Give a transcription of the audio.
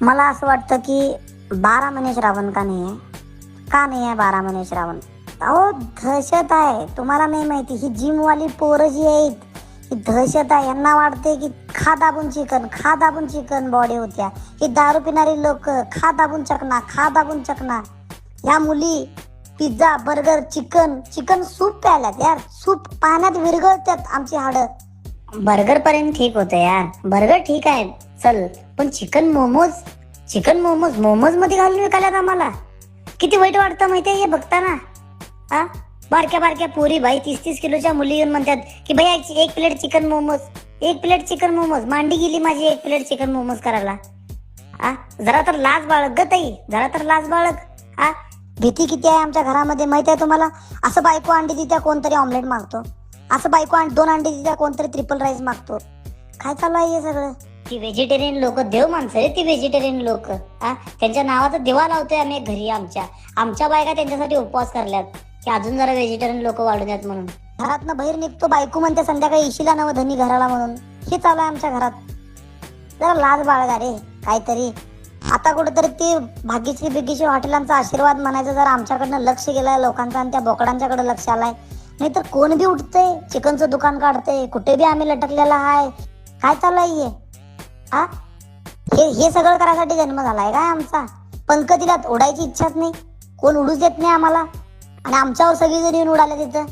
मला असं वाटतं की 12 महिने श्रावण का नाही आहे? का नाही आहे 12 महिने श्रावण? अहो दहशत आहे, तुम्हाला नाही माहिती. ही जिमवाली पोरं जी आहेत ही दहशत आहे. यांना वाटते की खा दाबून चिकन बॉडी होत्या. ही दारू पिणारी लोक खा दाबून चकना. ह्या मुली पिझ्झा बर्गर चिकन सूप प्यायल्यात यार. सूप पाण्यात विरघळतात आमची हाडं. बर्गर पर्यंत ठीक होतं यार, बर्गर ठीक आहे चल, पण चिकन मोमोज मध्ये घालून विकायला आम्हाला किती वाईट वाटतं माहितीये हे बघताना. हा, बारक्या पोरी भाई 30-30 किलोच्या मुली येऊन म्हणतात की भाई एक प्लेट चिकन मोमोज. मांडी गेली माझी एक प्लेट चिकन मोमोज करायला. जरा तर लाज बाळग ग ताई, जरा तर लाज बाळग. भीती किती आहे आमच्या घरामध्ये माहिती आहे तुम्हाला? असं बायको अंडी देत्या कोणतरी ऑमलेट मागतो, असं बायको 2 अंडी देत्या कोणतरी ट्रिपल राईस मागतो. काय चालू आहे हे सगळं? ती व्हेजिटेरियन लोक देव माणसं रे, ती व्हेजिटेरियन लोक. त्यांच्या नावाचा दिवा लावतोय आम्ही घरी. आमच्या बायका त्यांच्यासाठी उपवास करल्यात की अजून जरा व्हेजिटेरियन लोक वाढू द्यात म्हणून. घरातनं बाहेर निघतो, बायको म्हणते संध्याकाळी इशीला नवं धनी घराला म्हणून. हे चालू आहे आमच्या घरात. जरा लाज बाळगा रे काहीतरी. आता कुठेतरी ते भाग्यश्री हॉटेलांचा आशीर्वाद म्हणायचं जर आमच्याकडनं लक्ष गेलाय लोकांचा आणि त्या बोकडांच्याकडे लक्ष आलाय. नाहीतर कोण बी उठतंय चिकनचं दुकान काढतंय, कुठे बी आम्ही लटकलेला आहे. काय चालू आहे हे सगळं करायसाठी जन्म झालाय काय आमचा? पंख दिलात, उडायची इच्छाच नाही, कोण उडूच देत नाही आम्हाला, आणि आमच्यावर सगळी जण येऊन उडाले तिथं.